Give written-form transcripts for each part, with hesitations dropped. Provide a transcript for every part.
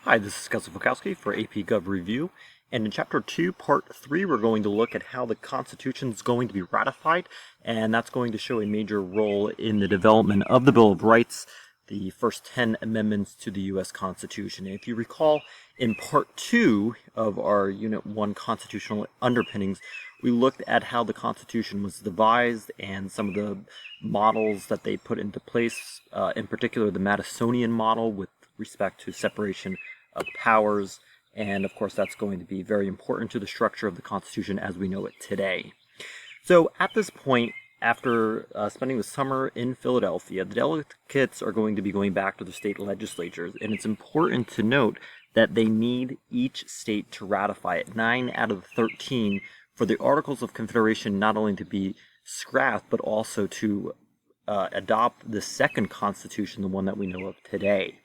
Hi, this is Kessel Fokowski for AP Gov Review, and in Chapter 2, Part 3, we're going to look at how the Constitution is going to be ratified, and that's going to show a major role in the development of the Bill of Rights, the first 10 amendments to the U.S. Constitution. And if you recall, in Part 2 of our Unit 1 Constitutional Underpinnings, we looked at how the Constitution was devised and some of the models that they put into place, in particular the Madisonian model with respect to separation of powers, and of course that's going to be very important to the structure of the Constitution as we know it today. So at this point, after spending the summer in Philadelphia, the delegates are going to be going back to the state legislatures, and it's important to note that they need each state to ratify it, 9 out of 13, for the Articles of Confederation not only to be scrapped, but also to adopt the second Constitution, the one that we know of today.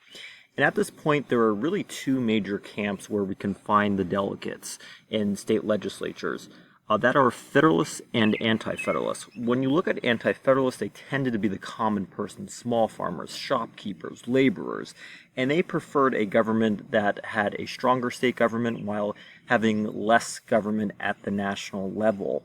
And at this point, there are really two major camps where we can find the delegates in state legislatures that are Federalists and Anti-Federalists. When you look at Anti-Federalists, they tended to be the common person, small farmers, shopkeepers, laborers, and they preferred a government that had a stronger state government while having less government at the national level.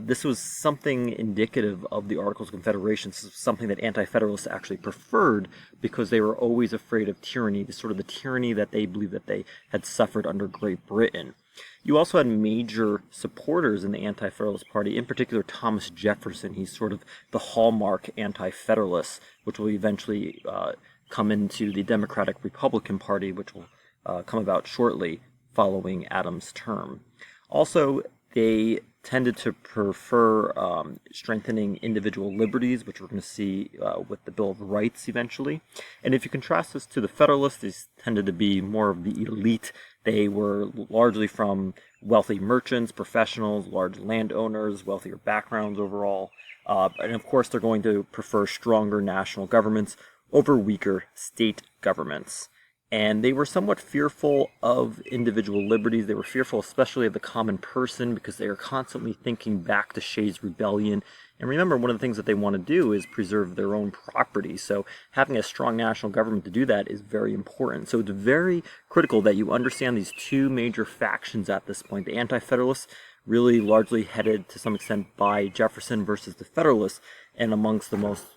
This was something indicative of the Articles of Confederation, something that Anti-Federalists actually preferred because they were always afraid of tyranny, the tyranny that they believed that they had suffered under Great Britain. You also had major supporters in the Anti-Federalist Party, in particular Thomas Jefferson. He's sort of the hallmark Anti-Federalist, which will eventually come into the Democratic-Republican Party, which will come about shortly following Adams' term. Also, they tended to prefer strengthening individual liberties, which we're going to see with the Bill of Rights eventually. And if you contrast this to the Federalists, these tended to be more of the elite. They were largely from wealthy merchants, professionals, large landowners, wealthier backgrounds overall. And of course, they're going to prefer stronger national governments over weaker state governments. And they were somewhat fearful of individual liberties. They were fearful especially of the common person because they are constantly thinking back to Shays' Rebellion. And remember, one of the things that they want to do is preserve their own property. So having a strong national government to do that is very important. So it's very critical that you understand these two major factions at this point. The Anti-Federalists, really largely headed to some extent by Jefferson versus the Federalists, and amongst the most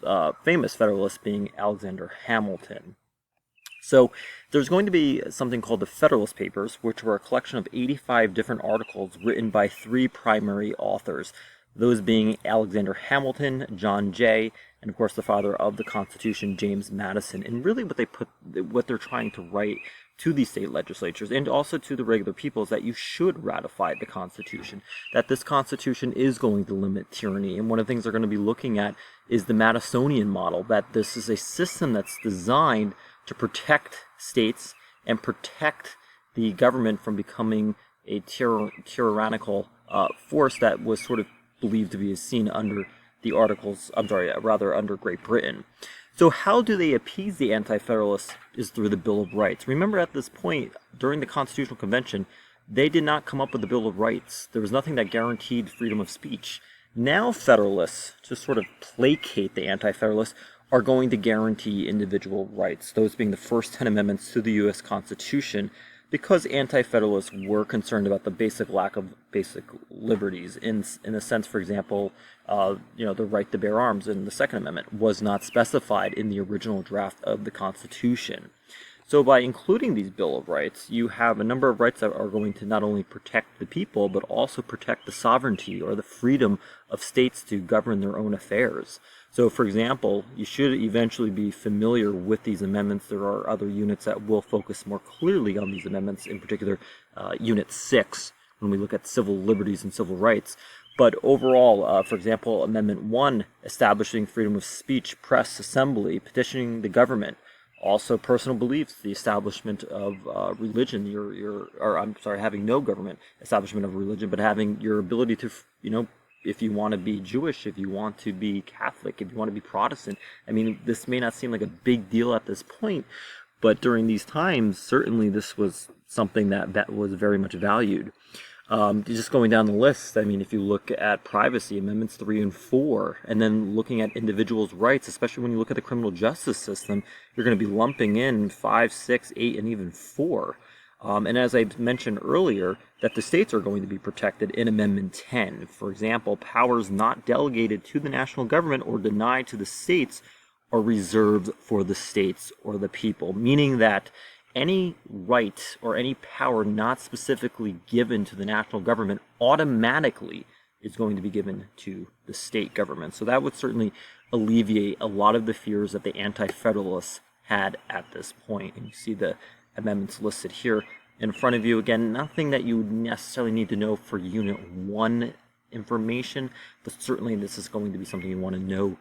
famous Federalists being Alexander Hamilton. So there's going to be something called the Federalist Papers, which were a collection of 85 different articles written by 3 primary authors, those being Alexander Hamilton, John Jay, and of course the father of the Constitution, James Madison. And really what they're trying to write to these state legislatures and also to the regular people is that you should ratify the Constitution, that this Constitution is going to limit tyranny. And one of the things they're going to be looking at is the Madisonian model, that this is a system that's designed to protect states and protect the government from becoming a tyrannical force that was sort of believed to be seen under the Articles, under Great Britain. So how do they appease the Anti-Federalists is through the Bill of Rights. Remember, at this point, during the Constitutional Convention, they did not come up with the Bill of Rights. There was nothing that guaranteed freedom of speech. Now Federalists, to sort of placate the Anti-Federalists, are going to guarantee individual rights, those being the first 10 amendments to the U.S. Constitution, because Anti-Federalists were concerned about the basic lack of basic liberties. In a sense, for example, the right to bear arms in the Second Amendment was not specified in the original draft of the Constitution. So by including these Bill of Rights, you have a number of rights that are going to not only protect the people, but also protect the sovereignty or the freedom of states to govern their own affairs. So, for example, you should eventually be familiar with these amendments. There are other units that will focus more clearly on these amendments, in particular Unit 6, when we look at civil liberties and civil rights. But overall, for example, Amendment 1, establishing freedom of speech, press, assembly, petitioning the government. Also, personal beliefs, the establishment of religion, having no government establishment of religion, but having your ability to, if you want to be Jewish, if you want to be Catholic, if you want to be Protestant. I mean, this may not seem like a big deal at this point, but during these times, certainly this was something that was very much valued. Just going down the list, I mean, if you look at privacy, Amendments 3 and 4, and then looking at individuals' rights, especially when you look at the criminal justice system, you're going to be lumping in 5, 6, 8, and even 4. And as I mentioned earlier, that the states are going to be protected in Amendment 10. For example, powers not delegated to the national government or denied to the states are reserved for the states or the people, meaning that any right or any power not specifically given to the national government automatically is going to be given to the state government. So that would certainly alleviate a lot of the fears that the Anti-Federalists had at this point. And you see the amendments listed here in front of you. Again, nothing that you would necessarily need to know for Unit 1 information, but certainly this is going to be something you want to know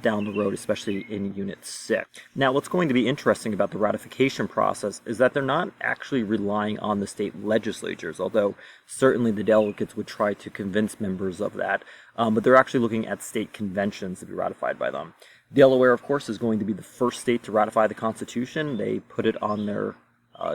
down the road, especially in Unit 6. Now, what's going to be interesting about the ratification process is that they're not actually relying on the state legislatures, although certainly the delegates would try to convince members of that, but they're actually looking at state conventions to be ratified by them. Delaware, of course, is going to be the first state to ratify the Constitution. They put it on their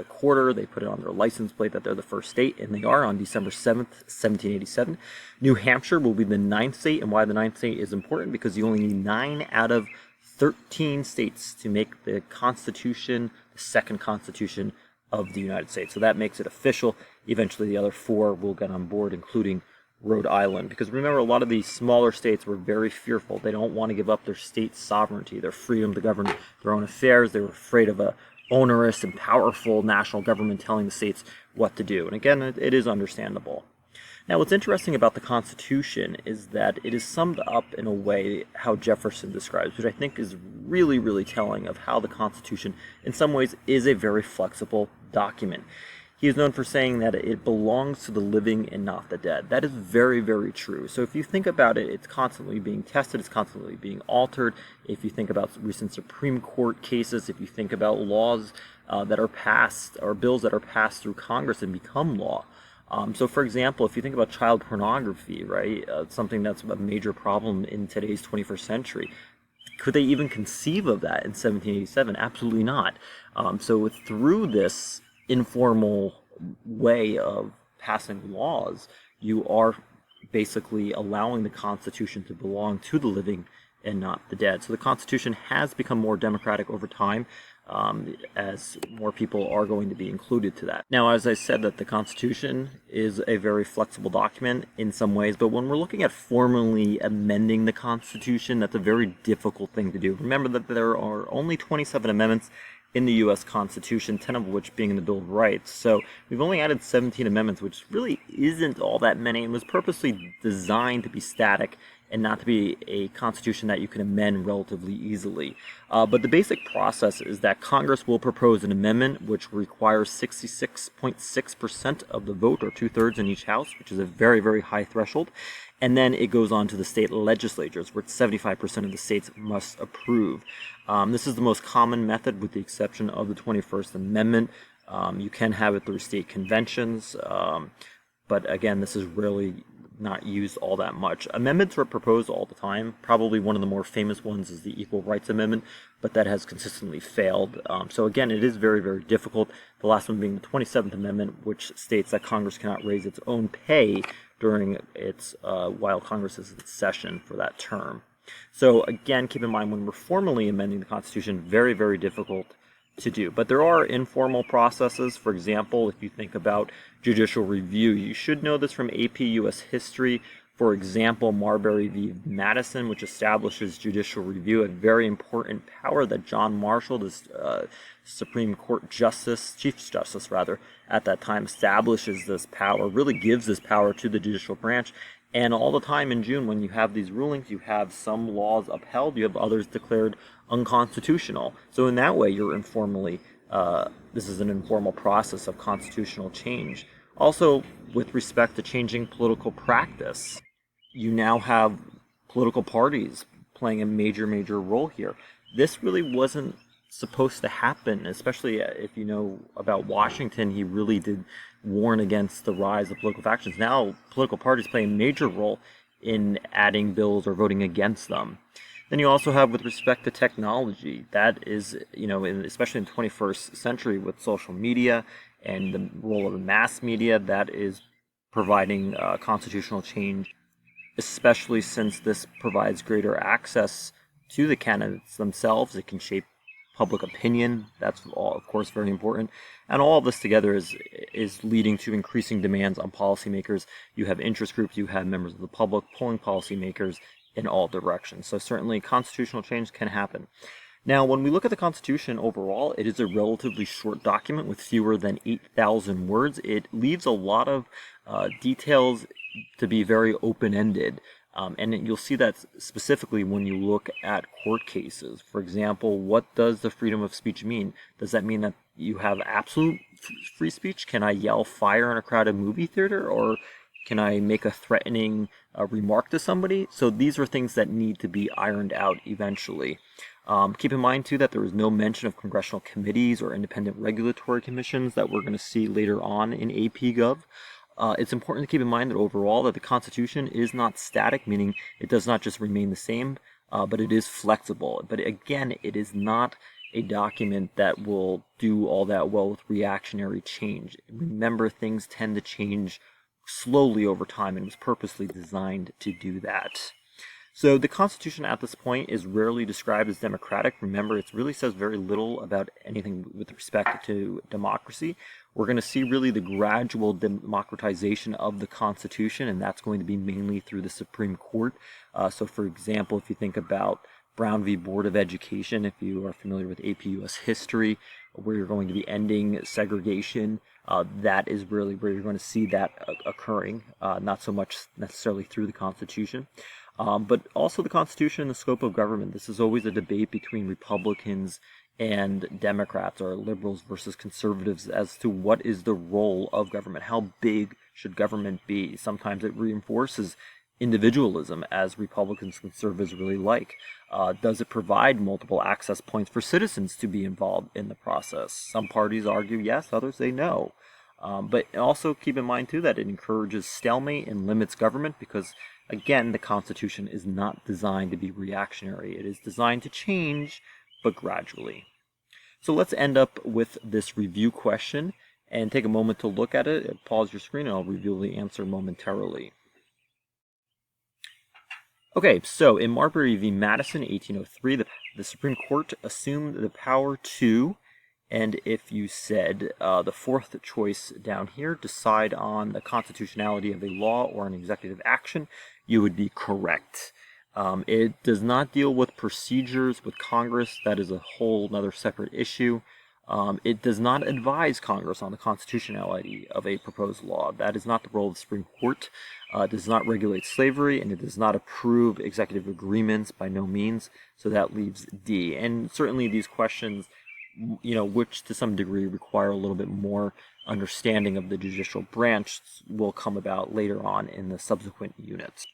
quarter, they put it on their license plate that they're the first state, and they are on December 7th, 1787. New Hampshire will be the 9th state, and why the 9th state is important, because you only need 9 out of 13 states to make the Constitution the second Constitution of the United States. So that makes it official. Eventually the other 4 will get on board, including Rhode Island, because remember, a lot of these smaller states were very fearful. They don't want to give up their state sovereignty, their freedom to govern their own affairs. They were afraid of a onerous and powerful national government telling the states what to do. And again, it is understandable. Now, what's interesting about the Constitution is that it is summed up in a way how Jefferson describes, which I think is really, really telling of how the Constitution, in some ways, is a very flexible document. He is known for saying that it belongs to the living and not the dead. That is very, very true. So if you think about it, it's constantly being tested, it's constantly being altered. If you think about recent Supreme Court cases, if you think about laws that are passed, or bills that are passed through Congress and become law. So for example, if you think about child pornography, right, something that's a major problem in today's 21st century, could they even conceive of that in 1787? Absolutely not. So through this informal way of passing laws, you are basically allowing the Constitution to belong to the living and not the dead. So the Constitution has become more democratic over time, as more people are going to be included to that. Now, as I said, that the Constitution is a very flexible document in some ways, but when we're looking at formally amending the Constitution, that's a very difficult thing to do. Remember that there are only 27 amendments in the U.S. Constitution, 10 of which being in the Bill of Rights. So we've only added 17 amendments, which really isn't all that many, and was purposely designed to be static and not to be a constitution that you can amend relatively easily. But the basic process is that Congress will propose an amendment which requires 66.6% of the vote, or 2/3 in each house, which is a very, very high threshold. And then it goes on to the state legislatures, where 75% of the states must approve. This is the most common method, with the exception of the 21st Amendment. You can have it through state conventions, but again, this is rarely not used all that much. Amendments are proposed all the time. Probably one of the more famous ones is the Equal Rights Amendment, but that has consistently failed. So again, it is very, very difficult. The last one being the 27th Amendment, which states that Congress cannot raise its own pay during its while Congress is in session for that term. So again, keep in mind, when we're formally amending the Constitution, very, very difficult to do. But there are informal processes. For example, if you think about judicial review, you should know this from AP US History. For example, Marbury v. Madison, which establishes judicial review, a very important power that John Marshall, this Supreme Court Justice, Chief Justice rather, at that time establishes this power, really gives this power to the judicial branch. And all the time in June, when you have these rulings, you have some laws upheld, you have others declared unconstitutional. So in that way, you're informally, this is an informal process of constitutional change. Also, with respect to changing political practice, you now have political parties playing a major, major role here. This really wasn't supposed to happen, especially if you know about Washington. He really did warn against the rise of political factions. Now, political parties play a major role in adding bills or voting against them. Then you also have, with respect to technology, that is, especially in the 21st century with social media and the role of the mass media, that is providing constitutional change, especially since this provides greater access to the candidates themselves. It can shape public opinion. That's all, of course, very important. And all of this together is leading to increasing demands on policymakers. You have interest groups, you have members of the public pulling policymakers in all directions. So certainly constitutional change can happen. Now, when we look at the Constitution overall, it is a relatively short document with fewer than 8,000 words. It leaves a lot of details to be very open-ended. And you'll see that specifically when you look at court cases. For example, what does the freedom of speech mean? Does that mean that you have absolute free speech? Can I yell fire in a crowded movie theater? Or can I make a threatening remark to somebody? So these are things that need to be ironed out eventually. Keep in mind, too, that there is no mention of congressional committees or independent regulatory commissions that we're going to see later on in AP Gov. It's important to keep in mind that overall that the Constitution is not static, meaning it does not just remain the same, but it is flexible. But again, it is not a document that will do all that well with reactionary change. Remember, things tend to change slowly over time, and it was purposely designed to do that. So the Constitution at this point is rarely described as democratic. Remember, it really says very little about anything with respect to democracy. We're going to see really the gradual democratization of the Constitution, and that's going to be mainly through the Supreme Court. So for example, if you think about Brown v. Board of Education, if you are familiar with AP US history, where you're going to be ending segregation, that is really where you're going to see that occurring, not so much necessarily through the Constitution. But also the Constitution and the scope of government. This is always a debate between Republicans and Democrats, or liberals versus conservatives, as to what is the role of government. How big should government be? Sometimes it reinforces individualism, as Republicans and conservatives really like. Does it provide multiple access points for citizens to be involved in the process? Some parties argue yes, others say no. But also keep in mind, too, that it encourages stalemate and limits government because, again, the Constitution is not designed to be reactionary. It is designed to change, but gradually. So let's end up with this review question and take a moment to look at it. Pause your screen and I'll reveal the answer momentarily. Okay, so in Marbury v. Madison, 1803, the Supreme Court assumed the power to, and if you said the fourth choice down here, decide on the constitutionality of a law or an executive action, you would be correct. It does not deal with procedures with Congress. That is a whole other separate issue. It does not advise Congress on the constitutionality of a proposed law. That is not the role of the Supreme Court. It does not regulate slavery, and it does not approve executive agreements by no means. So that leaves D. And certainly these questions, which to some degree require a little bit more understanding of the judicial branch, will come about later on in the subsequent units.